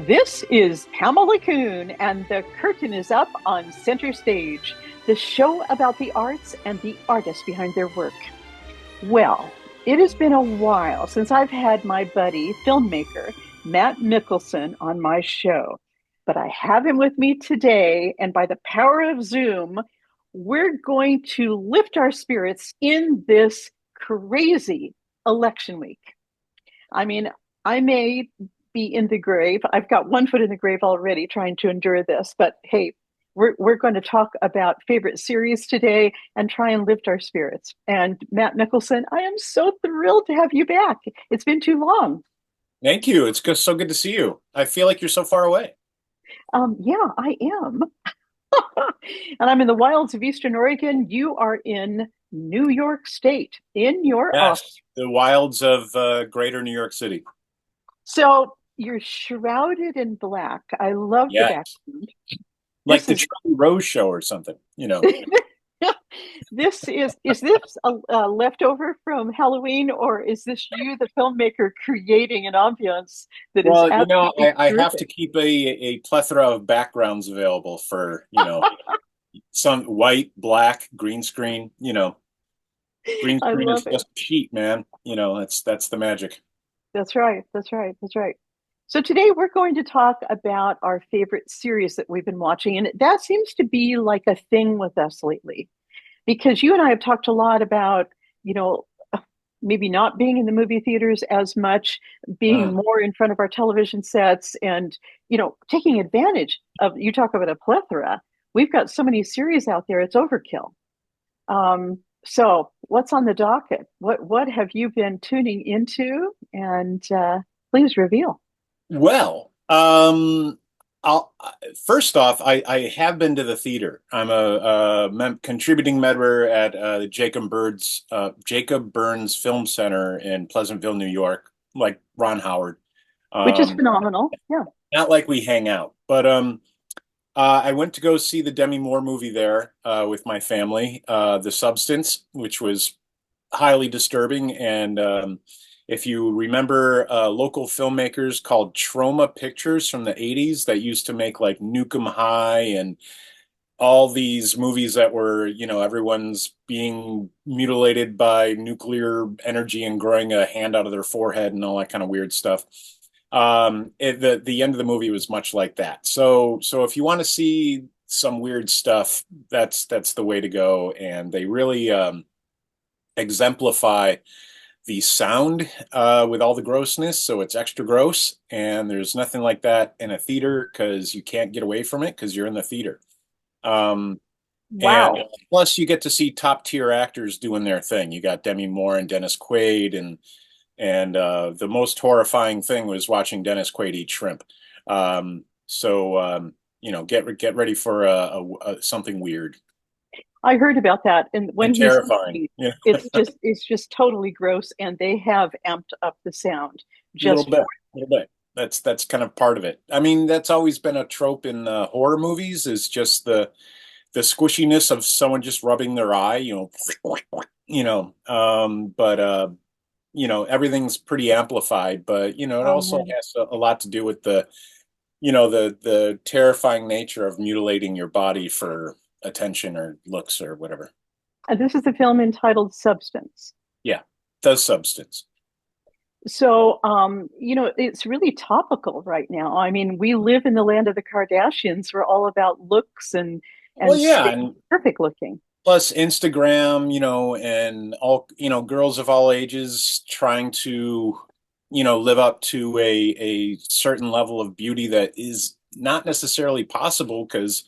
This is Pamela Kuhn, and the curtain is up on Center Stage, the show about the arts and the artists behind their work. Well, it has been a while since I've had my buddy, filmmaker Matt Mickelson, on my show, but I have him with me today, and by the power of Zoom, we're going to lift our spirits in this crazy election week. I mean, I may be in the grave. I've got one foot in the grave already trying to endure this, but hey, we're going to talk about favorite series today and try and lift our spirits. And Matt Mickelson, I am so thrilled to have you back. It's been too long. Thank you. It's so good to see you. I feel like you're so far away. Yeah, I am. And I'm in the wilds of Eastern Oregon. You are in New York State, in your office. Yes, the wilds of greater New York City. So you're shrouded in black. I love the Yes, background. like This the is Charlie Rose show or something. this a leftover from Halloween, or is this you, the filmmaker, creating an ambiance that is Well, absolutely I have to terrific? keep a plethora of backgrounds available for, some white, black, green screen, green I screen is love it. just a sheet, man. That's the magic. That's right. That's right. That's right. So today we're going to talk about our favorite series that we've been watching, and that seems to be like a thing with us lately, because you and I have talked a lot about, you know, maybe not being in the movie theaters as much, being Mm. more in front of our television sets, and taking advantage of. You talk about a plethora. We've got so many series out there; it's overkill. So, what's on the docket? What have you been tuning into? And please reveal. Well, I'll first off, I have been to the theater. I'm a contributing member at the Jacob Burns Film Center in Pleasantville, New York, like Ron Howard. Which is Um, phenomenal. Yeah. Not like we hang out, but I went to go see the Demi Moore movie there with my family, The Substance, which was highly disturbing. And if you remember local filmmakers called Trauma Pictures from the 80s that used to make like Nuke 'Em High and all these movies that were, everyone's being mutilated by nuclear energy and growing a hand out of their forehead and all that kind of weird stuff. The end of the movie was much like that. So if you want to see some weird stuff, that's the way to go. And they really exemplify the sound with all the grossness, so it's extra gross. And there's nothing like that in a theater because you can't get away from it because you're in the theater. Um, and Wow. plus, you get to see top tier actors doing their thing. You got Demi Moore and Dennis Quaid, and the most horrifying thing was watching Dennis Quaid eat shrimp. Get ready for something weird I heard about that, and when and he's terrifying. eating, Yeah, it's just totally gross, and they have amped up the sound a little just bit, for a little bit. That's kind of part of it. I mean, that's always been a trope in horror movies, is just the squishiness of someone just rubbing their eye, but everything's pretty amplified, but it Oh also man. has a lot to do with the terrifying nature of mutilating your body for attention or looks or whatever. And this is a film entitled Substance. Yeah, the substance. So, it's really topical right now. I mean, we live in the land of the Kardashians. We're all about looks and Well, yeah, staying and perfect looking. plus Instagram, and all, girls of all ages trying to, live up to a certain level of beauty that is not necessarily possible because,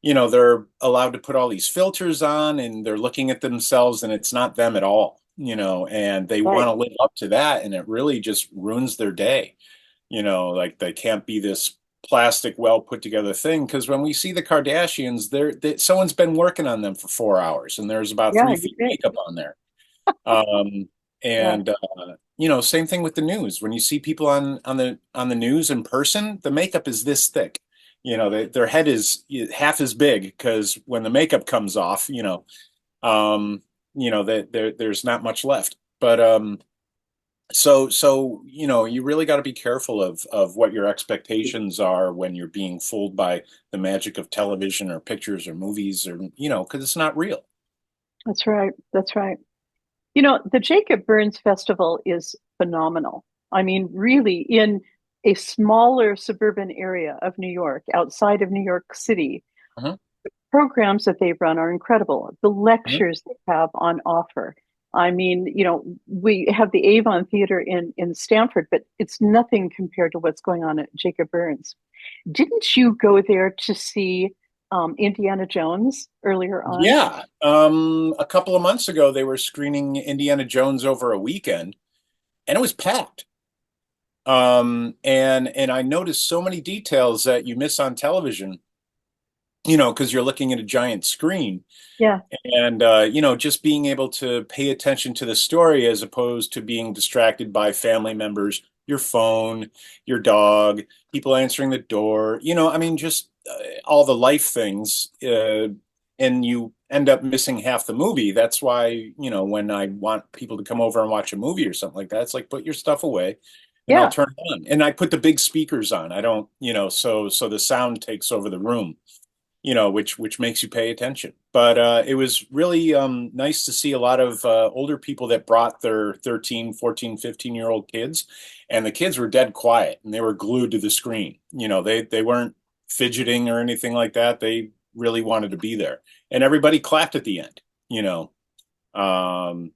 they're allowed to put all these filters on and they're looking at themselves and it's not them at all, and they want Right. to live up to that and it really just ruins their day. Like they can't be this plastic, well put together thing. Because when we see the Kardashians, someone's been working on them for 4 hours, and there's about Yeah, three you feet of think. makeup on there. Um, Yeah. and same thing with the news. When you see people on the news in person, the makeup is this thick. Their head is half as big because when the makeup comes off, there's not much left. But So you really got to be careful of what your expectations are when you're being fooled by the magic of television or pictures or movies, or because it's not real. That's right. That's right. You know, the Jacob Burns Festival is phenomenal. I mean, really, in a smaller suburban area of New York, outside of New York City, Mhm, programs that they run are incredible. The mhm. lectures they have on offer. I mean, you know, we have the Avon Theater in Stamford, but it's nothing compared to what's going on at Jacob Burns. Didn't you go there to see Indiana Jones earlier on? Yeah. A couple of months ago, they were screening Indiana Jones over a weekend, and it was packed. And I noticed so many details that you miss on television, because you're looking at a giant screen. Yeah, And just being able to pay attention to the story as opposed to being distracted by family members, your phone, your dog, people answering the door, I mean, just all the life things. And you end up missing half the movie. That's why, when I want people to come over and watch a movie or something like that, it's like, put your stuff away and I'll yeah, turn it on. And I put the big speakers on. I don't, so the sound takes over the room, which makes you pay attention. But it was really nice to see a lot of older people that brought their 13, 14, 15-year-old kids, and the kids were dead quiet and they were glued to the screen. They weren't fidgeting or anything like that. They really wanted to be there, and everybody clapped at the end. You know, um,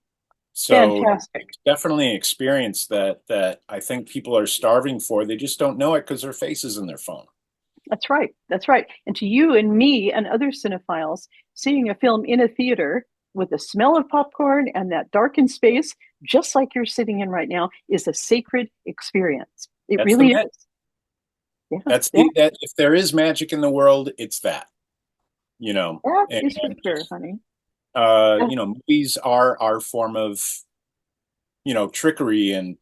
so fantastic. it's definitely an experience that I think people are starving for. They just don't know it because their face is in their phone. That's right. That's right. And to you and me and other cinephiles, seeing a film in a theater with the smell of popcorn and that darkened space, just like you're sitting in right now, is a sacred experience. It That's the really magic. is. Yeah, That's yeah, that if there is magic in the world, it's that, you know. that And is for sure, honey. Yeah, movies are our form of, trickery and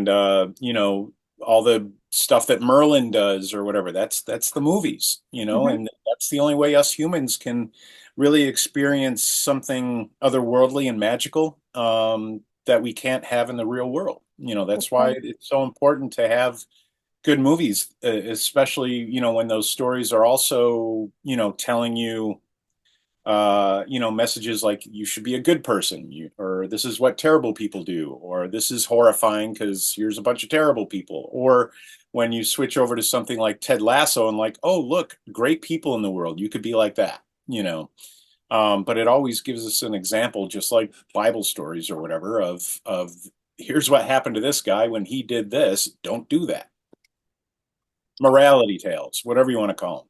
all the stuff that Merlin does or whatever. That's the movies, mhm, and that's the only way us humans can really experience something otherworldly and magical that we can't have in the real world. that's That's why right. it's so important to have good movies, especially, when those stories are also, telling you, messages like you should be a good person, or this is what terrible people do, or this is horrifying because here's a bunch of terrible people. Or when you switch over to something like Ted Lasso and like, oh, look, great people in the world, you could be like that. But it always gives us an example, just like Bible stories or whatever, of here's what happened to this guy when he did this. Don't do that. Morality tales, whatever you want to call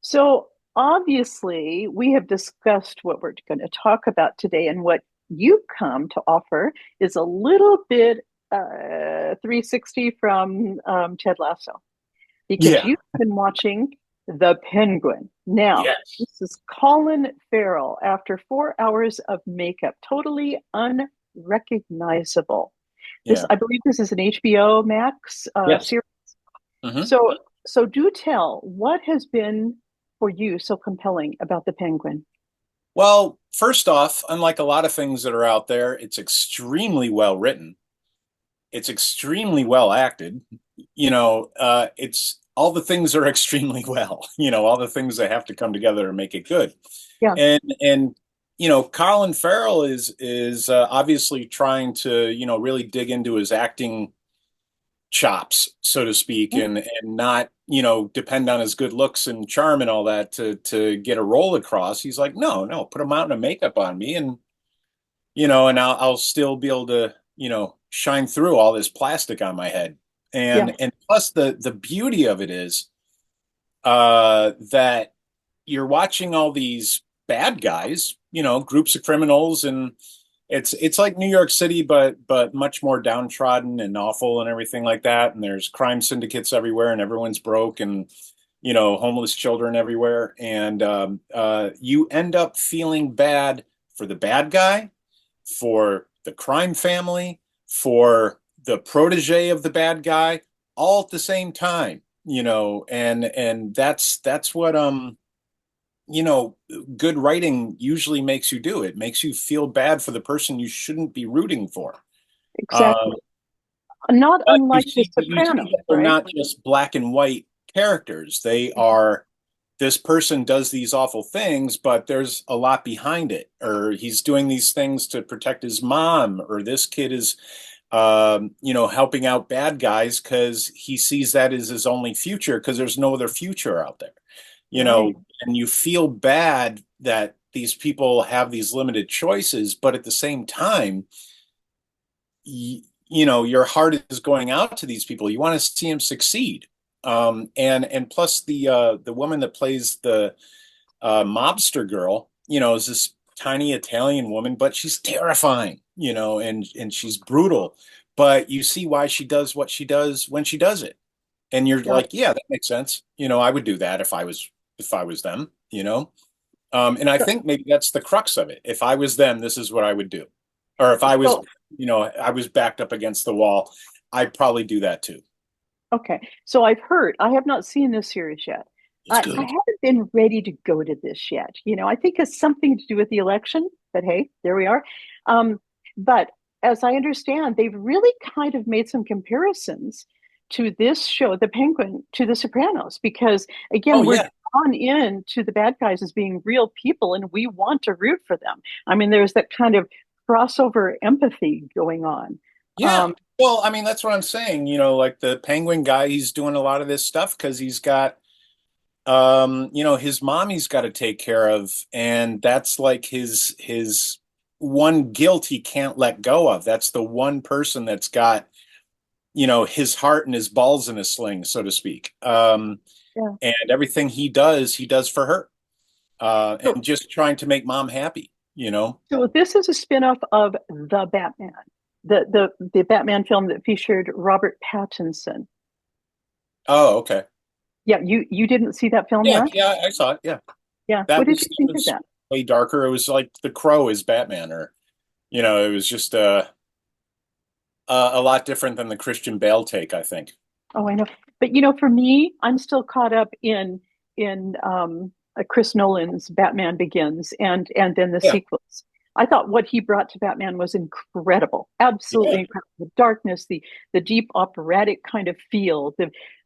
So obviously, we have discussed what we're going to talk about today, and what you come to offer is a little bit 360 from Ted Lasso, them. because Yeah. you've been watching The Penguin. Now, Yes. this is Colin Farrell after 4 hours of makeup, totally unrecognizable. This, Yeah. I believe, this is an HBO Max Yes. series. Hmm. So, so do tell, what has been for you so compelling about The Penguin? Well, first off, unlike a lot of things that are out there, it's extremely well written. It's extremely well acted. It's all the things are extremely well. All the things that have to come together to make it good. Yeah, And Colin Farrell is obviously trying to really dig into his acting chops, so to speak, yeah, and not, depend on his good looks and charm and all that to get a role across. He's like, no, no, put a mountain of makeup on me, and I'll still be able to, shine through all this plastic on my head. And yes. and plus the beauty of it is that you're watching all these bad guys, groups of criminals, and it's like New York City, but much more downtrodden and awful and everything like that. And there's crime syndicates everywhere, and everyone's broke, and homeless children everywhere. And you end up feeling bad for the bad guy, for the crime family, for the protege of the bad guy, all at the same time. And that's what you know, good writing usually makes you do. It makes you feel bad for the person you shouldn't be rooting for. Exactly. Not But unlike The you see Sopranos, that they're right? not just black and white characters. They are, this person does these awful things, but there's a lot behind it. Or he's doing these things to protect his mom, or this kid is, helping out bad guys because he sees that as his only future because there's no other future out there. Right. And you feel bad that these people have these limited choices, but at the same time, your heart is going out to these people. You want to see them succeed. And plus the woman that plays the mobster girl, is this tiny Italian woman, but she's terrifying, and she's brutal. But you see why she does what she does when she does it, and you're Yeah. like, yeah, that makes sense. I would do that if I was them. And I So, think maybe that's the crux of it. If I was them, this is what I would do. Or if I was, so I was backed up against the wall, I'd probably do that too. okay. So I've heard, I have not seen this series yet. It's I good. haven't been ready to go to this yet. I think it's something to do with the election, but hey, there we are. Um, but as I understand, they've really kind of made some comparisons to this show, The Penguin, to The Sopranos, because Oh again, we're yeah, drawn in to the bad guys as being real people and we want to root for them. I mean, there's that kind of crossover empathy going on. yeah. Um, Well, I mean, that's what I'm saying. Like the Penguin guy, he's doing a lot of this stuff because he's got, his mom he's got to take care of, and that's like his one guilt he can't let go of. That's the one person that's got, his heart and his balls in a sling, so to speak. yeah. And everything he does for her, So and just trying to make mom happy. So this is a spin-off of The Batman, the Batman film that featured Robert Pattinson. Oh, okay. Yeah, you didn't see that film Yeah, yet? yeah, I saw it. Yeah, Yeah. that What did was you that think of was that? way darker. It was like The Crow is Batman, or it was just a lot different than the Christian Bale take, I think. Oh, I know. But for me, I'm still caught up in Chris Nolan's Batman Begins and then the Yeah, sequels. I thought what he brought to Batman was incredible, yeah. absolutely incredible. The darkness, the deep operatic kind of feel.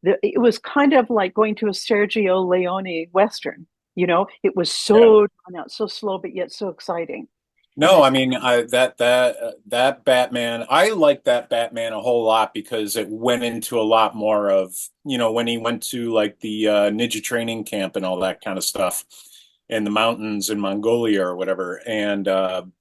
It was kind of like going to a Sergio Leone Western. It was Yeah. so drawn out, so slow, but yet so exciting. And No, the I mean that Batman. I like that Batman a whole lot because it went into a lot more of when he went to like the ninja training camp and all that kind of stuff in the mountains in Mongolia or whatever, and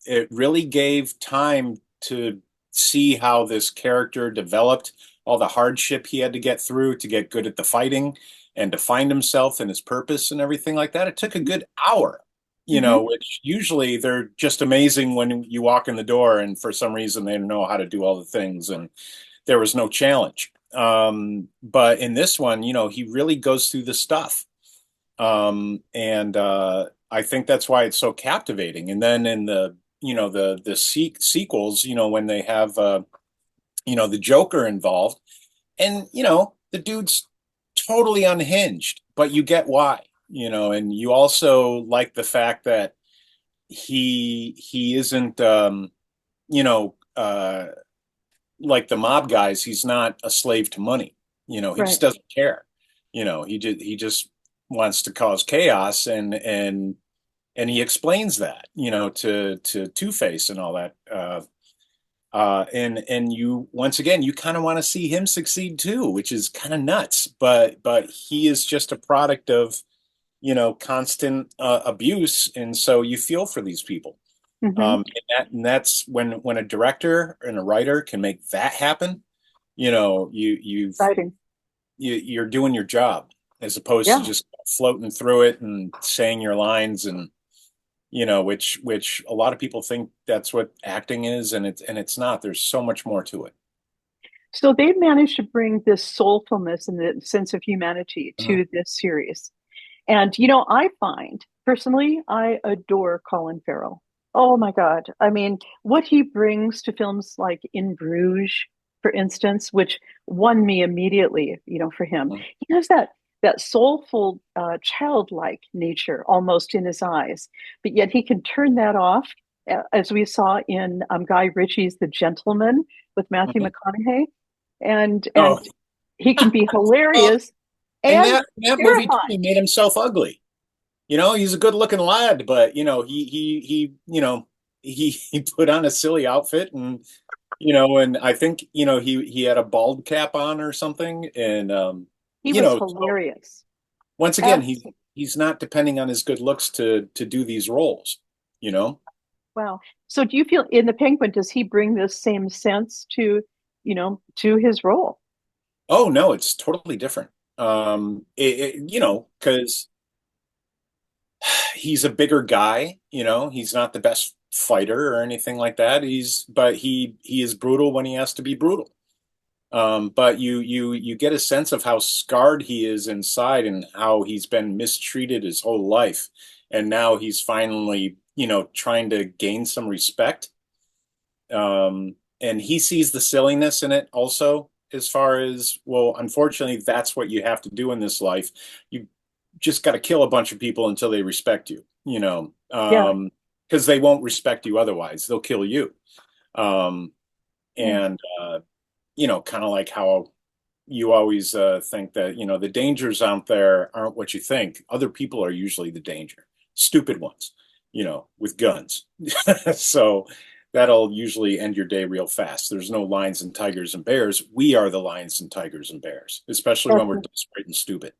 it really gave time to see how this character developed, all the hardship he had to get through to get good at the fighting and to find himself and his purpose and everything like that. It took a good hour, Mhm. which usually they're just amazing when you walk in the door and for some reason they know how to do all the things and there was no challenge. But in this one, he really goes through the stuff. And I think that's why it's so captivating. And then in the sequels, when they have the Joker involved, and the dude's totally unhinged, but you get why. And you also like the fact that he isn't like the mob guys. He's not a slave to money. He Right. just doesn't care. He just wants to cause chaos, and he explains that to Two-Face and all that. And you once again you kind of want to see him succeed too, which is kind of nuts. But he is just a product of constant abuse, and so you feel for these people. Hmm. And that's when a director and a writer can make that happen. Exciting. You're doing your job as opposed to Yeah. just floating through it and saying your lines, and which a lot of people think that's what acting is, and it's not. There's so much more to it. So they've managed to bring this soulfulness and the sense of humanity Mhm. to this series. And, I find personally, I adore Colin Farrell. Oh my God. I mean, what he brings to films like In Bruges, for instance, which won me immediately, for him. He has that soulful, childlike nature almost in his eyes, but yet he can turn that off. as we saw in Guy Ritchie's The Gentleman with Matthew Mhm. McConaughey, and Oh, he can be well, hilarious in and that movie too, he terrifying. made himself ugly. He's a good looking lad, but he put on a silly outfit and and I think he had a bald cap on or something, and He was so hilarious. once again Absolutely. he's not depending on his good looks to do these roles, you know. Wow. So do you feel in The Penguin, does he bring this same sense to his role? Oh no, it's totally different. Because he's a bigger guy, he's not the best fighter or anything like that. But he is brutal when he has to be brutal. But you get a sense of how scarred he is inside and how he's been mistreated his whole life. And now he's finally, trying to gain some respect. And he sees the silliness in it also, as far as, well, unfortunately, that's what you have to do in this life. You just got to kill a bunch of people until they respect you, Yeah. because they won't respect you otherwise. They'll kill you. Um, Yeah. and kind of like how you always think that the dangers out there aren't what you think. Other people are usually the danger, stupid ones, with guns. So that'll usually end your day real fast. There's no lions and tigers and bears. We are the lions and tigers and bears, especially when we're Gotcha. desperate and stupid.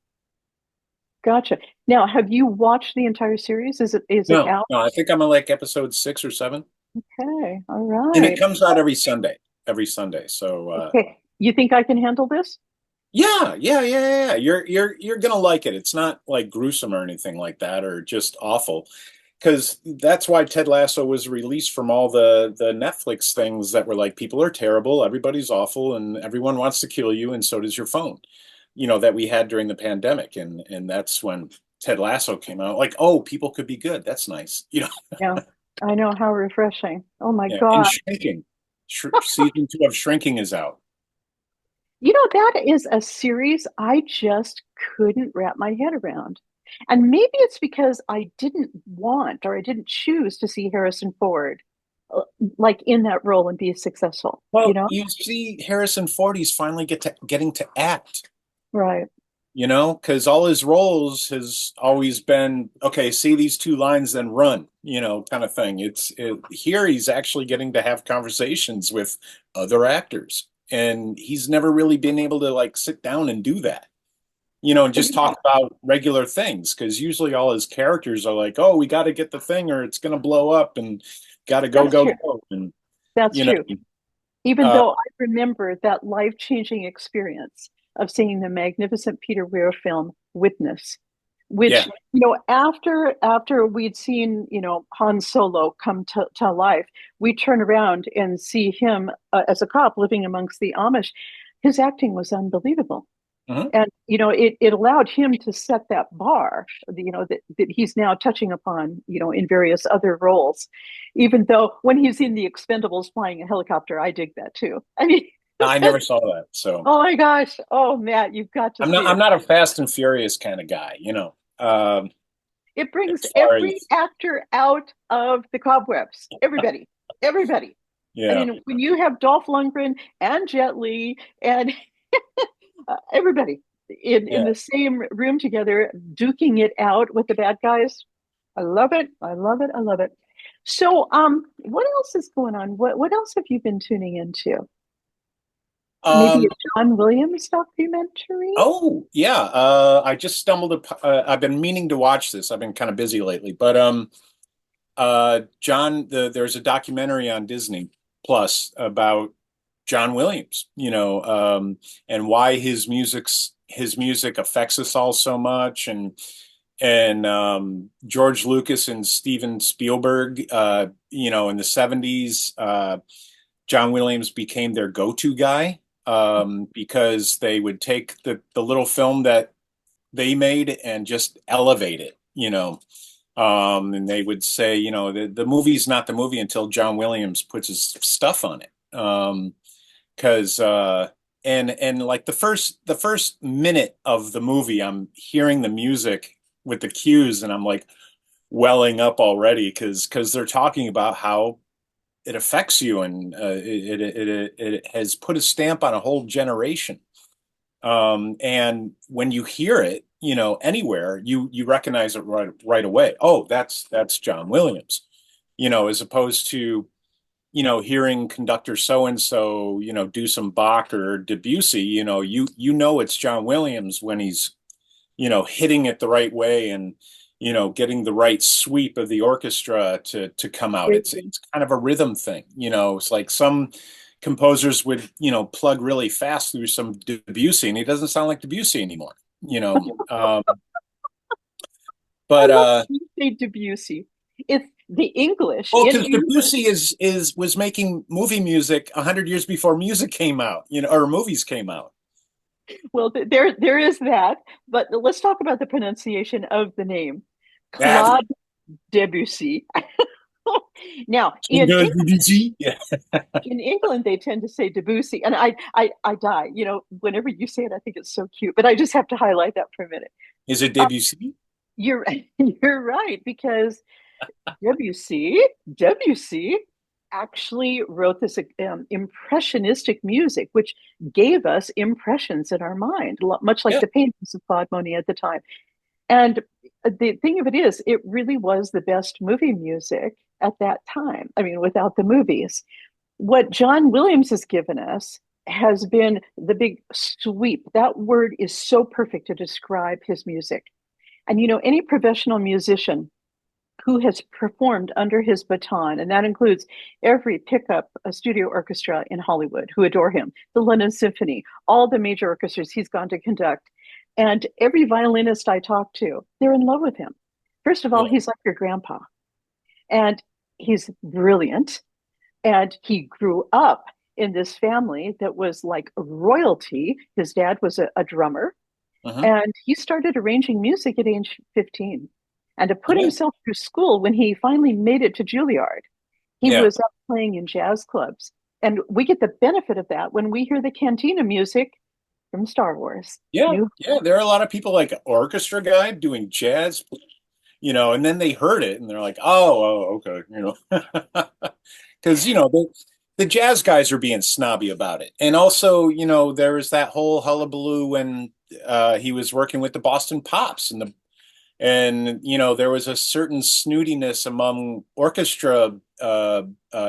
Gotcha. Now, have you watched the entire series? Is it No, out? no, I think I'm on like episode 6 or 7, Okay. All and it right. comes out every Sunday. Every Sunday. So Okay. You think I can handle this? yeah, yeah, yeah, yeah. You're gonna like it. It's not like gruesome or anything like that, or just awful. Because that's why Ted Lasso was released from all the Netflix things that were like people are terrible, everybody's awful, and everyone wants to kill you, and so does your phone. That we had during the pandemic, and that's when Ted Lasso came out. Like, oh, people could be good. That's nice. Yeah. I know how refreshing. Oh my Yeah. And God. Shrinking, season 2 of Shrinking is out. That is a series I just couldn't wrap my head around. And maybe it's because I didn't want or I didn't choose to see Harrison Ford uh, like in that role and be successful, you Well, know? you see Harrison Ford, he's finally getting to act. Right. Because all his roles has always been, okay, see these two lines, then run, kind of thing. Here he's actually getting to have conversations with other actors, and he's never really been able to like sit down and do that, and just Yeah, talk about regular things. Because usually all his characters are like, oh, we got to get the thing, or it's gonna blow up, and got to go, that's go, true. go, and That's you know, true. Even uh, though I remember that life-changing experience of seeing the magnificent Peter Weir film Witness, yeah. which after we'd seen Han Solo come to life, we turn around and see him as a cop living amongst the Amish. His acting was unbelievable, Mhm. and it allowed him to set that bar, that he's now touching upon, in various other roles. Even though when he's in the Expendables flying a helicopter, I dig that too. I mean, I never saw that, so oh my gosh, oh Matt, you've got to I'm see not. I'm it. not a Fast and Furious kind of guy, It brings as far every as actor out of the cobwebs. Everybody. I yeah, mean, when you have Dolph Lundgren and Jet Li and everybody in yeah. the same room together, duking it out with the bad guys, I love it. I love it. I love it. So, what else is going on? What else have you been tuning into? Maybe Um. a John Williams documentary? Oh, yeah. I just stumbled upon. I've been meaning to watch this. I've been kind of busy lately, but John, there's a documentary on Disney Plus about John Williams. And why his music affects us all so much, and George Lucas and Steven Spielberg. In the '70s, John Williams became their go-to guy, because they would take the little film that they made and just elevate it. And they would say, the movie's not the movie until John Williams puts his stuff on it. Because and like the first minute of the movie, I'm hearing the music with the cues, and I'm like, welling up already because they're talking about how it affects you, and it has put a stamp on a whole generation. And when you hear it, anywhere, you recognize it right away. Oh, that's John Williams, as opposed to hearing conductor so and so, do some Bach or Debussy. You know it's John Williams when he's hitting it the right way, and getting the right sweep of the orchestra to come out. It's kind of a rhythm thing. It's like some composers would plug really fast through some Debussy, and he doesn't sound like Debussy anymore. You know, um, I but love when you say Debussy. It's the English well, in because English. Debussy was making movie music 100 years before music came out, or movies came out. Well, there is that, but let's talk about the pronunciation of the name, That Claude Debussy. Now, Debussy, yeah. in England, they tend to say Debussy, and I die. Whenever you say it, I think it's so cute. But I just have to highlight that for a minute. Is it Uh, Debussy? you're you're right because Debussy actually wrote this impressionistic music, which gave us impressions in our mind, much like Yeah, the paintings of Claude Monet at the time. And the thing of it is, it really was the best movie music at that time. I mean, without the movies. What John Williams has given us has been the big sweep. That word is so perfect to describe his music. And any professional musician who has performed under his baton, and that includes every pickup a studio orchestra in Hollywood who adore him, the London Symphony, all the major orchestras he's gone to conduct, and every violinist I talk to, they're in love with him. First of all, yeah. he's like your grandpa, and he's brilliant, and he grew up in this family that was like royalty. His dad was a drummer, Uh-huh. and he started arranging music at age 15. And to put Yeah, himself through school, when he finally made it to Juilliard, he yeah, was up playing in jazz clubs. And we get the benefit of that when we hear the cantina music from Star Wars. yeah, New yeah. There are a lot of people like orchestra guy doing jazz, and then they heard it and they're like, oh, okay, because the jazz guys are being snobby about it, and also there was that whole hullabaloo when he was working with the Boston Pops, and there was a certain snootiness among orchestra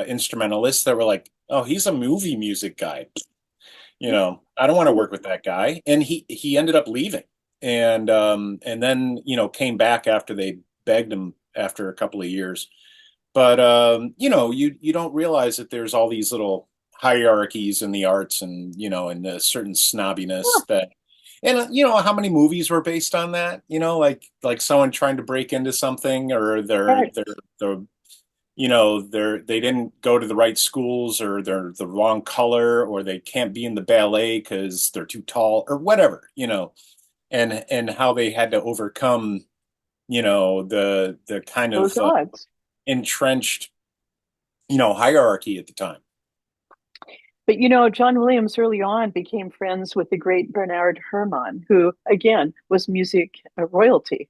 instrumentalists that were like, oh, he's a movie music guy. I don't want to work with that guy. And he ended up leaving, and then came back after they begged him after a couple of years. But you don't realize that there's all these little hierarchies in the arts, and a certain snobbiness that, and how many movies were based on that? Like someone trying to break into something, or right. they're they didn't go to the right schools, or they're the wrong color, or they can't be in the ballet because they're too tall, or whatever, and how they had to overcome the kind Those of odds. entrenched hierarchy at the time. But John Williams early on became friends with the great Bernard Herrmann, who again was music royalty.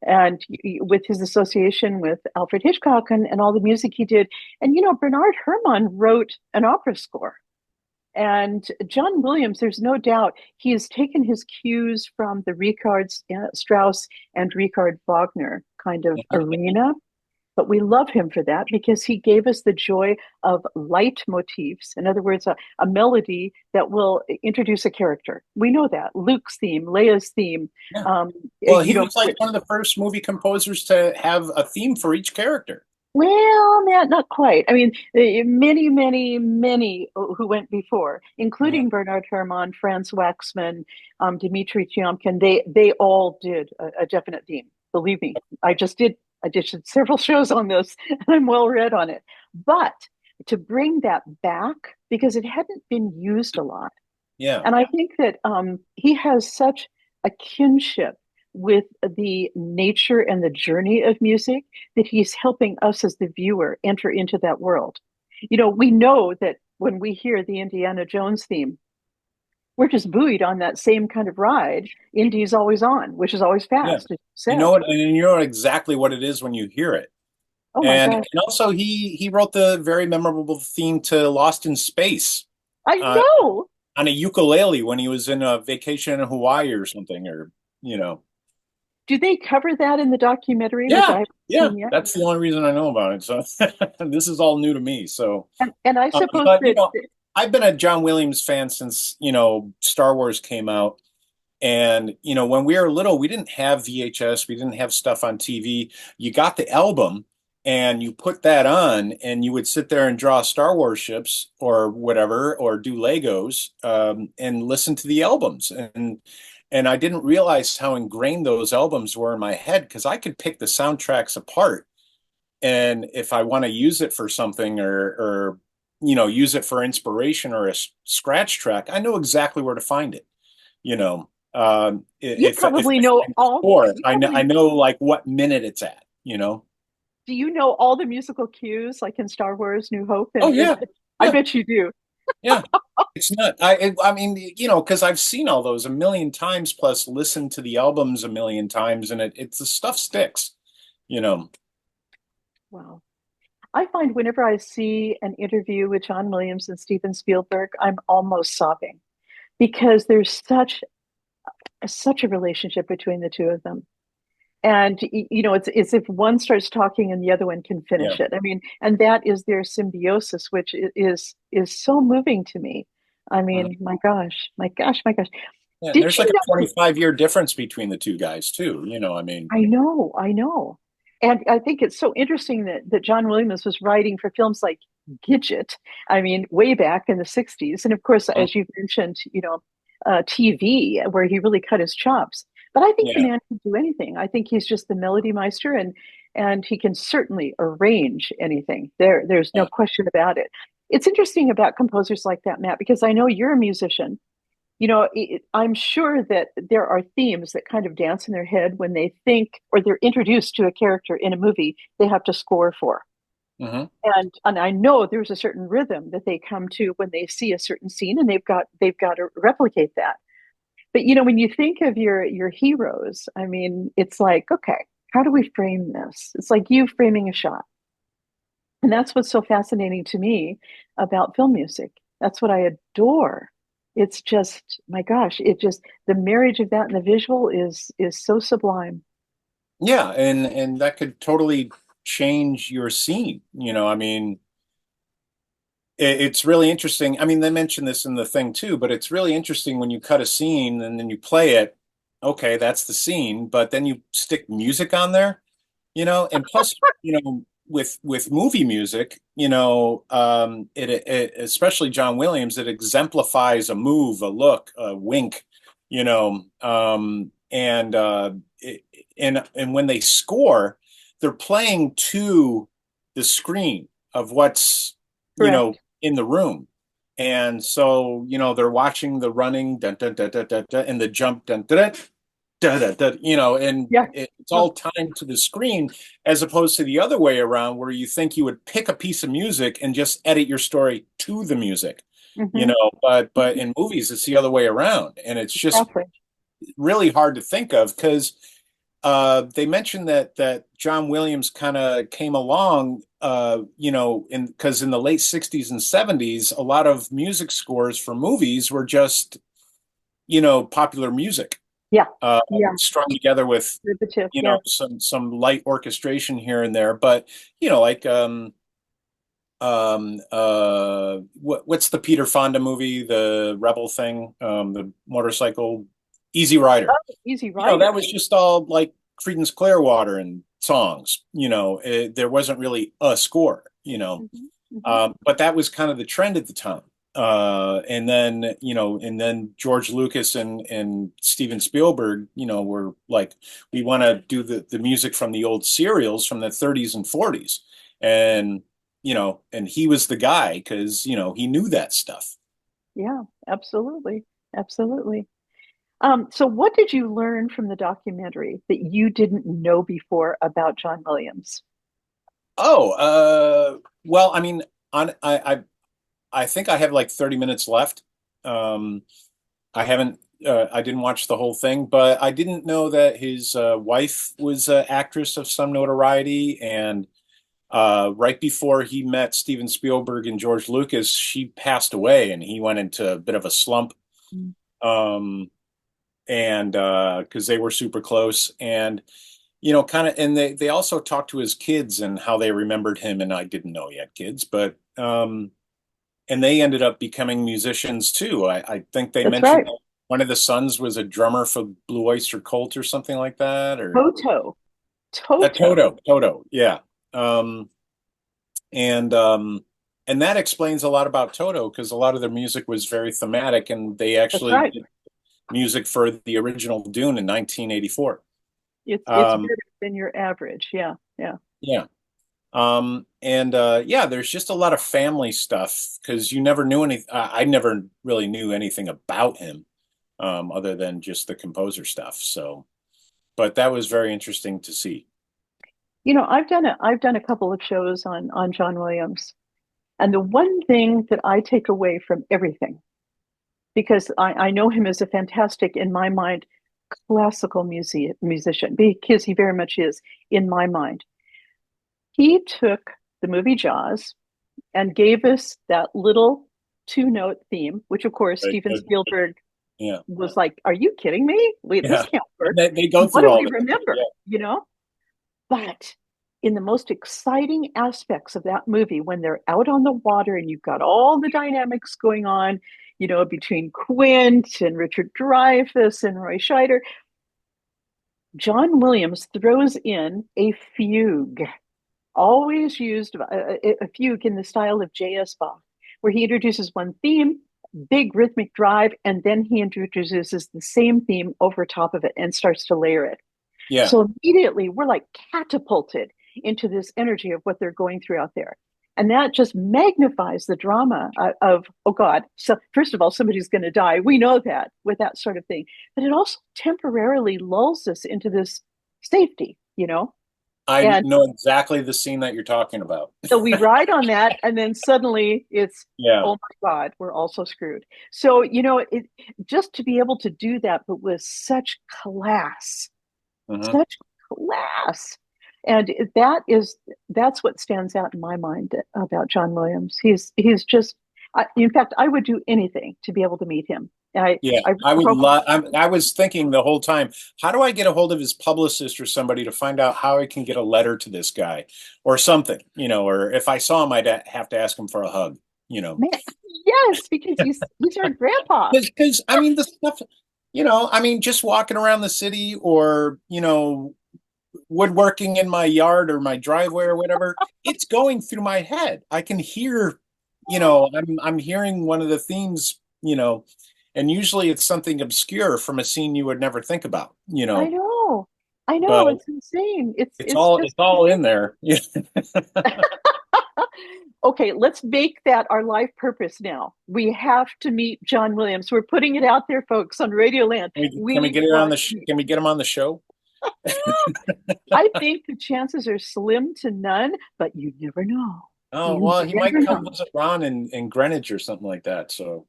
And with his association with Alfred Hitchcock and all the music he did. And Bernard Herrmann wrote an opera score. And John Williams, there's no doubt he has taken his cues from the Richard Strauss and Richard Wagner kind of arena, but we love him for that because he gave us the joy of leitmotifs. In other words, a melody that will introduce a character. We know that Luke's theme, Leia's theme. Yeah. Um, Well, he was like which, one of the first movie composers to have a theme for each character. well, not quite. I mean, many, many, many who went before, Uh-huh. including Bernard Herrmann, Franz Waxman, Dmitri Tiomkin, they all did a definite theme. Believe me, I did several shows on this, and I'm well read on it. But to bring that back because it hadn't been used a lot, Yeah. and I think that he has such a kinship with the nature and the journey of music that he's helping us as the viewer enter into that world. We know that when we hear the Indiana Jones theme, we're just buoyed on that same kind of ride. Indy's always on, which is always Yeah. fast. You know set. what, and you know exactly what it is when you hear it. Oh my And gosh. and also he wrote the very memorable theme to Lost in Space I uh, know. on a ukulele when he was in a vacation in Hawaii or something, or you know. Do they cover that in the documentary, which Yeah, I haven't yeah. seen yet? That's the only reason I know about it. So this is all new to me. So, And I suppose but that, I've been a John Williams fan since Star Wars came out. And when we were little, we didn't have VHS, we didn't have stuff on TV. You got the album and you put that on and you would sit there and draw Star Wars ships or whatever, or do Legos, and listen to the albums. And I didn't realize how ingrained those albums were in my head because I could pick the soundtracks apart. And if I want to use it for something or use it for inspiration or a scratch track, I know exactly where to find it. you If probably I know find a all, score, you I probably, know like what minute it's at. do you know all the musical cues like in Star Wars New Hope? Oh And yeah, I yeah, bet you do. yeah. It's not. I mean, because I've seen all those a million times, plus listened to the albums a million times, and it's the stuff sticks. You know. Wow. I find whenever I see an interview with John Williams and Steven Spielberg, I'm almost sobbing because there's such a relationship between the two of them. And it's if one starts talking and the other one can Yeah. finish it. I mean, and that is their symbiosis, which is so moving to me. I Mhm. mean, my gosh, my gosh, my gosh. Yeah. And Did there's like you a know? 25-year difference between the two guys too. I mean, I know. And I think it's so interesting that John Williams was writing for films like Gidget, I mean, way back in the 60s. And of course, mhm. as you've mentioned, TV, where he really cut his chops. But I think the Yeah, man can do anything. I think he's just the melody meister, and he can certainly arrange anything. There's no yeah, question about it. It's interesting about composers like that, Matt, because I know you're a musician. I'm sure that there are themes that kind of dance in their head when they think or they're introduced to a character in a movie they have to score for. hmm And I know there's a certain rhythm that they come to when they see a certain scene and they've got to replicate that. But when you think of your heroes, I mean, it's like, okay, how do we frame this? It's like you framing a shot. And that's what's so fascinating to me about film music. That's what I adore. It's just, my gosh, the marriage of that and the visual is so sublime. yeah, and that could totally change your scene. I mean, it's really interesting. I mean, they mentioned this in the thing too, but it's really interesting when you cut a scene and then you play it. Okay, that's the scene, but then you stick music on there, and plus, with movie music, it especially John Williams, it exemplifies a move, a look, a wink, and when they score, they're playing to the screen of what's Correct. in the room. And so, they're watching the running dun, dun, dun, dun, dun, dun, and the jump dun, dun, dun, dun, dun, and Yeah. it's all timed to the screen as opposed to the other way around where you think you would pick a piece of music and just edit your story to the music, Hmm. but in movies it's the other way around. And it's just Exactly. really hard to think of because they mentioned that John Williams kind of came along, because in the late 60s and 70s, a lot of music scores for movies were just, popular music, Yeah. Yeah. strung together with, Derivative. Yeah. some light orchestration here and there. But, like, what's the Peter Fonda movie, the Rebel thing, the motorcycle, Easy Rider? Oh, Easy That Rider. was just all like Creedence Clearwater and songs. There wasn't really a score. Hmm. Hmm. But that was kind of the trend at the time. And then George Lucas and Steven Spielberg, were like, we want to do the music from the old serials from the 30s and 40s, and he was the guy because he knew that stuff. Yeah, absolutely. Absolutely. So what did you learn from the documentary that you didn't know before about John Williams? Oh, well, I mean, on I think I have like 30 minutes left. Um, I haven't I didn't watch the whole thing, but I didn't know that his wife was an actress of some notoriety. And right before he met Steven Spielberg and George Lucas, she passed away, and he went into a bit of a slump. Mm. Um, and because they were super close, and kind of, and they also talked to his kids and how they remembered him. And I didn't know he had kids, but and they ended up becoming musicians too. I think they That's mentioned right. that one of the sons was a drummer for Blue Oyster Cult or something like that, or Toto. a Toto. Toto, yeah. Um, and um, and that explains a lot about Toto because a lot of their music was very thematic, and they That's actually right. did music for the original Dune in 1984. It's Um, better than your average. Yeah. Yeah. yeah. And yeah, there's just a lot of family stuff because you never knew any. I never really knew anything about him, other than just the composer stuff. So, but that was very interesting to see. I've done a couple of shows on John Williams. And the one thing that I take away from everything, because I know him as a fantastic, in my mind, classical musician, because he very much is in my mind. He took the movie Jaws and gave us that little two-note theme, which of course Very Steven good. Spielberg Yeah, was like, "Are you kidding me? Wait, this yeah. can't work. They go What through do all we that. remember?" Yeah, But in the most exciting aspects of that movie, when they're out on the water and you've got all the dynamics going on, between Quint and Richard Dreyfuss and Roy Scheider, John Williams throws in a fugue, always used a fugue in the style of J.S. Bach, where he introduces one theme, big rhythmic drive, and then he introduces the same theme over top of it and starts to layer it. yeah. So immediately we're like catapulted into this energy of what they're going through out there. And that just magnifies the drama of, oh God, so first of all, somebody's going to die. We know that with that sort of thing. But it also temporarily lulls us into this safety. I And know exactly the scene that you're talking about. so we ride on that, and then suddenly it's, Yeah. oh my God, we're also screwed. So, just to be able to do that, but with Hmm. such class. And that's what stands out in my mind about John Williams. He's just, in fact, I would do anything to be able to meet him. Yeah, I I would hope. love. I was thinking the whole time, how do I get a hold of his publicist or somebody to find out how I can get a letter to this guy or something, or if I saw him, I'd have to ask him for a hug, you know. Man, yes, because he's our grandpa. Because I mean, the stuff, I mean, just walking around the city or, woodworking in my yard or my driveway or whatever, it's going through my head. I can hear, I'm hearing one of the themes, and usually it's something obscure from a scene you would never think about, I know, I know, but it's insane. It's it's it's all just it's all in there. Yeah. okay, let's make that our life purpose now. We have to meet John Williams. We're putting it out there, folks, on Radioland. Can we We get it on want the to meet. can we get him on the show? I think the chances are slim to none, but you never know. Oh, You well, he might never come know. visit Ron in Greenwich or something like that. So,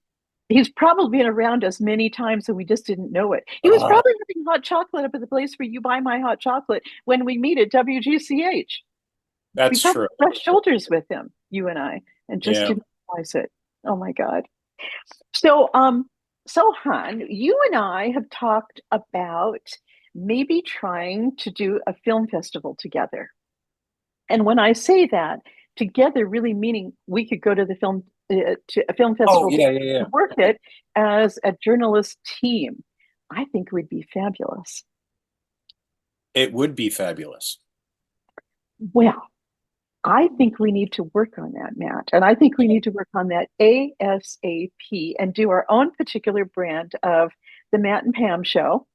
He's probably been around us many times and we just didn't know it. He was uh, probably having hot chocolate up at the place where you buy my hot chocolate when we meet at WGCH. We that's probably true. brushed shoulders with him, you and I, and just Yeah. didn't realize it. Oh my God. So, Han, you and I have talked about maybe trying to do a film festival together. And when I say that, together really meaning we could go to the to a film Oh, festival yeah, together yeah, to yeah. work it as a journalist team. I think would be fabulous. It would be fabulous. Well, I think we need to work on that, Matt. And I think we need to work on that ASAP and do our own particular brand of the Matt and Pam show.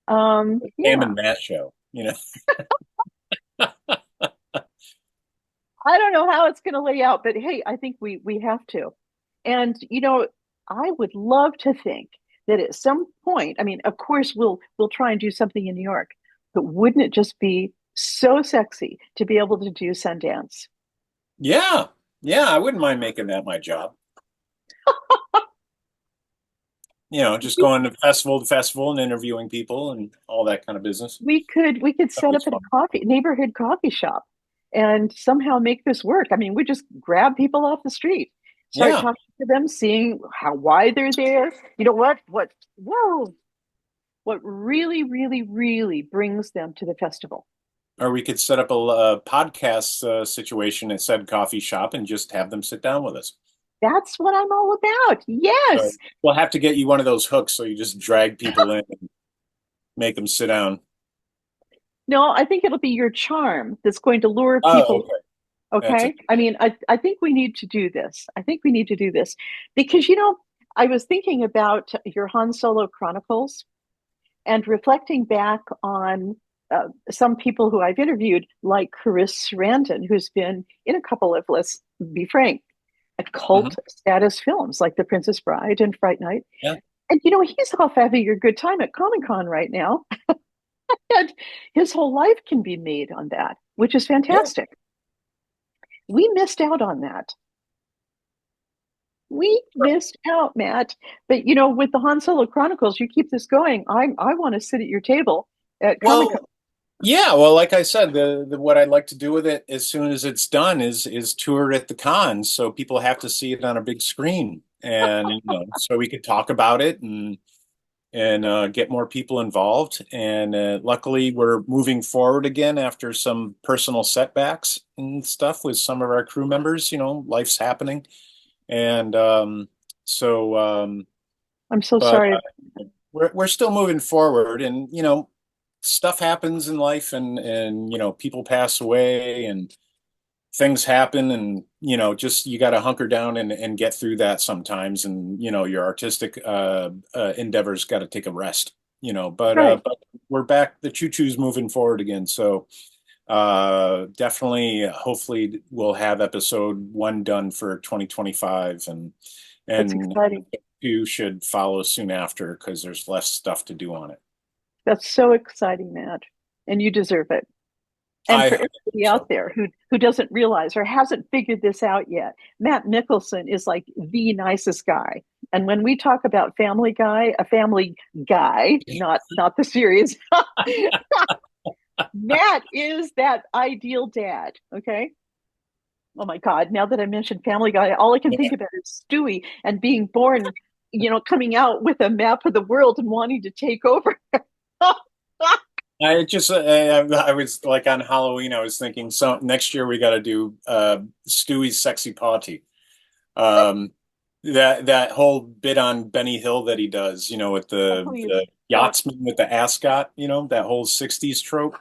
Pam Yeah, and Matt show. I don't know how it's going to lay out, but hey, I think we have to. And I would love to think that at some point, I mean, of course, we'll try and do something in New York, but wouldn't it just be so sexy to be able to do Sundance? Yeah. Yeah, I wouldn't mind making that my job. just going to festival and interviewing people and all that kind of business. We could That set up was at a fun. neighborhood coffee shop and somehow make this work. I mean, we just grab people off the street, start Yeah. talking to them, seeing why they're there. You know whoa, what really, really, really brings them to the festival. Or we could set up a podcast situation at said coffee shop and just have them sit down with us. That's what I'm all about. So Yes. we'll have to get you one of those hooks so you just drag people in and make them sit down. No, I think it'll be your charm that's going to lure Oh, people. okay. That's it. Okay. I mean, I think we need to do this. I think we need to do this because, I was thinking about your Han Solo Chronicles and reflecting back on some people who I've interviewed, like Chris Sarandon, who's been in a couple of, let's be frank, cult Hmm. status films like The Princess Bride and Fright Night. Yeah. And, he's off having a good time at Comic Con right now. And his whole life can be made on that, which is Yeah. fantastic. We missed out on that. We missed out, Matt. But with the Han Solo Chronicles, you keep this going. I want to sit at your table at Comic Con. Well, yeah. Well, like I said, the what I'd like to do with it as soon as it's done is tour it at the cons, so people have to see it on a big screen, and so we could talk about it and get more people involved. And luckily, we're moving forward again after some personal setbacks and stuff with some of our crew members. Life's happening, and so. I'm so But sorry. we're still moving forward, and stuff happens in life, and people pass away, and things happen, and just you got to hunker down and get through that sometimes, and your artistic endeavors got to take a rest. Right. But we're back. The choo-choo's moving forward again, so definitely, hopefully, we'll have episode 1 done for 2025, That's and exciting. 2 should follow soon after because there's less stuff to do on it. That's so exciting, Matt. And you deserve it. And I for hope everybody out so. there who doesn't realize or hasn't figured this out yet, Matt Mickelson is like the nicest guy. And when we talk about Family Guy, a family guy, not the series, Matt is that ideal dad. Okay. Oh my God. Now that I mentioned Family Guy, all I can think about is Stewie and being born, coming out with a map of the world and wanting to take over. I was like on Halloween. I was thinking, so next year we got to do Stewie's sexy party. Um, that whole bit on Benny Hill that he does, with Oh, the please yachtsman with the ascot, that whole '60s trope.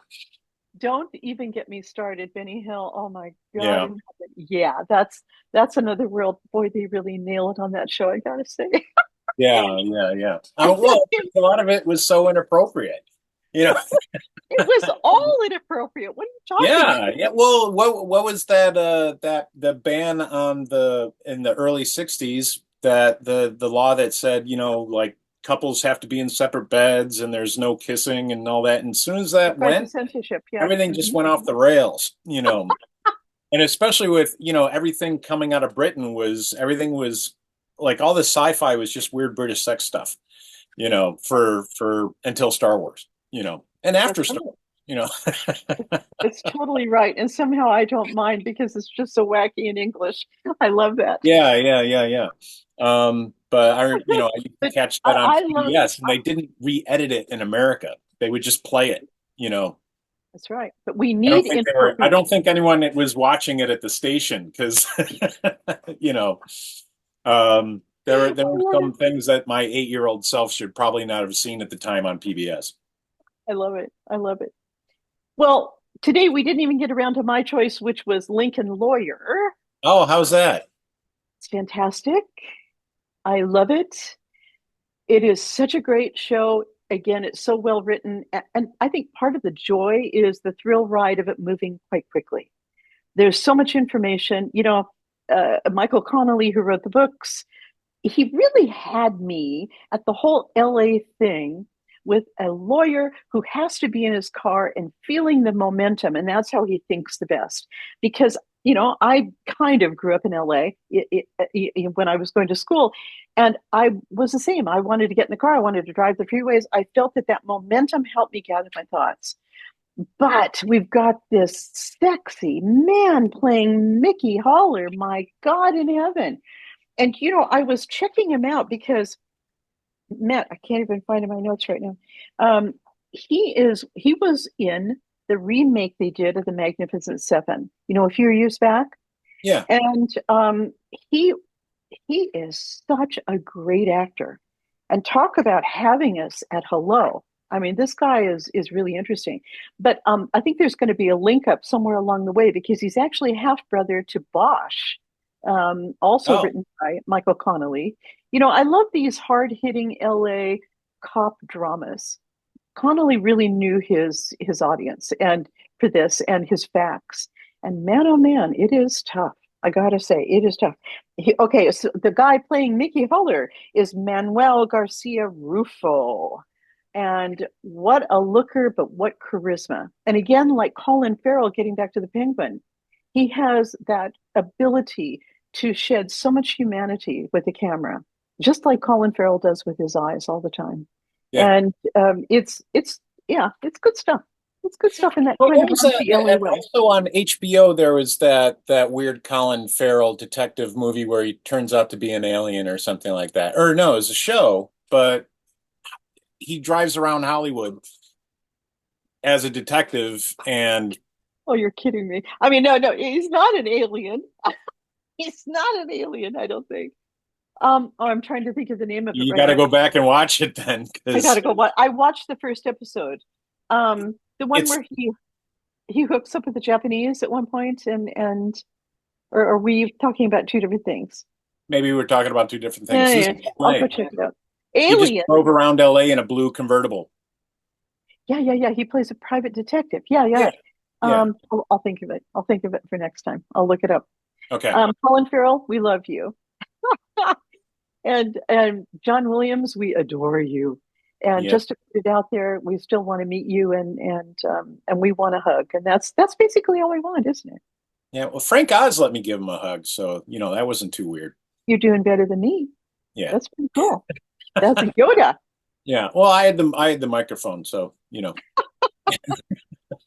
don't even get me started, Benny Hill. Oh my God. Yeah, In heaven. Yeah, that's another world. Boy, they really nail it on that show, I gotta say. yeah, yeah, yeah. Well, a lot of it was so inappropriate. You know, It was all inappropriate. What are you talking about? Yeah, yeah. Well, what was that that the ban on the in the early '60s, that the law that said, like couples have to be in separate beds and there's no kissing and all that. And as soon as that That's right, the went, censorship. Yeah. everything just Mhm. went off the rails. And especially with, everything coming out of Britain, was everything was like all the sci-fi was just weird British sex stuff, for until Star Wars, and after That's Star right. Wars, you know. It's totally right. And somehow I don't mind because it's just so wacky in English. I love that. Yeah, yeah, yeah, yeah. But I used to But catch that on I love, PBS, and they didn't re-edit it in America. They would just play it. that's right. But we need I inappropriate. don't think anyone was watching it at the station because, you know, there I were love it. some things that my 8-year-old self should probably not have seen at the time on PBS. I love it. I love it. Well, today we didn't even get around to my choice, which was Lincoln Lawyer. Oh, how's that? It's fantastic. I love it. It is such a great show. Again, it's so well written. And I think part of the joy is the thrill ride of it moving quite quickly. There's so much information. Michael Connolly, who wrote the books, he really had me at the whole LA thing with a lawyer who has to be in his car and feeling the momentum. And that's how he thinks the best. Because I kind of grew up in LA when I was going to school, and I was the same. I wanted to get in the car. I wanted to drive the freeways. I felt that that momentum helped me gather my thoughts. But we've got this sexy man playing Mickey Holler, my God in heaven. And, I was checking him out because, Matt, I can't even find in my notes right now. Um, he was in the remake they did of The Magnificent Seven, a few years back. Yeah. And he he is such a great actor. And talk about having us at hello. I mean, this guy is really interesting. But I think there's going to be a link up somewhere along the way because he's actually half brother to Bosch, also Oh, written by Michael Connolly. I love these hard hitting LA cop dramas. Connolly really knew his audience and for this and his facts. And man, oh man, it is tough. I gotta say, it is tough. Okay, so the guy playing Mickey Huller is Manuel Garcia Rufo. And what a looker, but what charisma. And again, like Colin Farrell, getting back to the Penguin, he has that ability to shed so much humanity with the camera, just like Colin Farrell does with his eyes all the time. yeah. And it's good stuff. It's good stuff in that But kind what of was that? raunchy LA And way. also on HBO, there was that weird Colin Farrell detective movie where he turns out to be an alien or something like that. Or no, it's a show, but he drives around Hollywood as a detective, and Oh, you're kidding me. I mean, no, no, he's not an alien. He's not an alien, I don't think. Oh, I'm trying to think of the name of it you right got to now. go back and watch it then, I gotta because go. I watched the first episode. The one it's where he hooks up with the Japanese at one point, or are we talking about two different things? maybe we're talking about two different things. Yeah, This yeah. is I'll go LA. check it out. He just Alien. drove around LA in a blue convertible. Yeah, yeah, yeah. He plays a private detective. Yeah, yeah. Yeah, yeah. I'll think of it. I'll think of it for next time. I'll look it up. Okay. Colin Farrell, we love you. And John Williams, we adore you. And Yeah. just to put it out there, we still want to meet you and we want a hug. And that's basically all we want, isn't it? Yeah. Well, Frank Oz let me give him a hug, so that wasn't too weird. You're doing better than me. Yeah. That's pretty cool. That's a Yoda. Yeah. Well, I had the microphone, so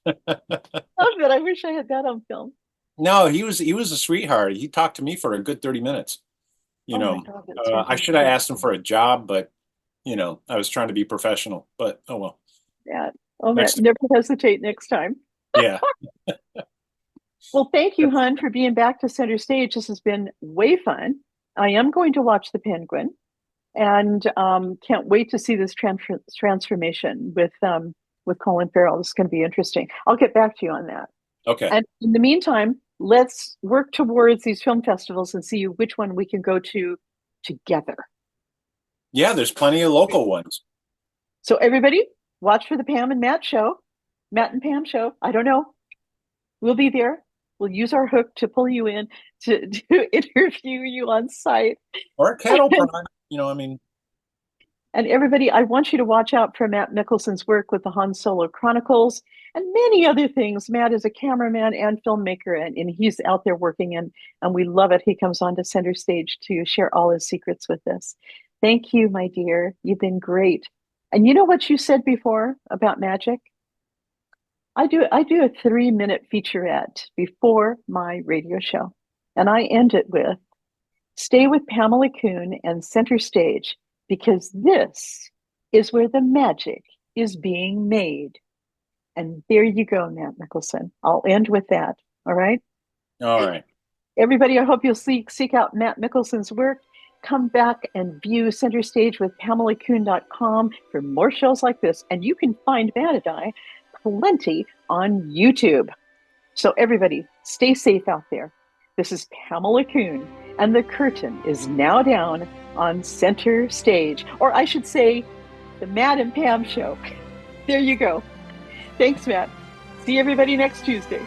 Oh, but I wish I had that on film. No, he was a sweetheart. He talked to me for a good 30 minutes. You Oh my know, God, that's I should have asked him for a job, but I was trying to be professional. But oh well. yeah. Oh man, Next, never hesitate next time. yeah, Well, thank you, Hun, for being back to center stage. This has been way fun. I am going to watch The Penguin and can't wait to see this transformation with Colin Farrell. This is going to be interesting. I'll get back to you on that. okay, And in the meantime, let's work towards these film festivals and see which one we can go to together. yeah. There's plenty of local ones. So everybody, watch for the Pam and Matt show, Matt and Pam show. I don't know. We'll be there. We'll use our hook to pull you in to interview you on site. Or a cattle prod. I mean, And everybody, I want you to watch out for Matt Mickelson's work with the Han Solo Chronicles and many other things. Matt is a cameraman and filmmaker, and he's out there working, and we love it. He comes on to center stage to share all his secrets with us. Thank you, my dear. You've been great. And you know what you said before about magic? I do a 3-minute featurette before my radio show, and I end it with stay with Pamela Kuhn and Center Stage because this is where the magic is being made. And there you go, Matt Mickelson. I'll end with that. All right. all right. Everybody, I hope you'll seek out Matt Mickelson's work. Come back and view Center Stage with PamelaKuhn.com for more shows like this. And you can find Matt and I plenty on YouTube. So everybody, stay safe out there. This is Pamela Kuhn, and the curtain is now down on Center Stage, or I should say, the Matt and Pam Show. There you go. Thanks, Matt. See everybody next Tuesday.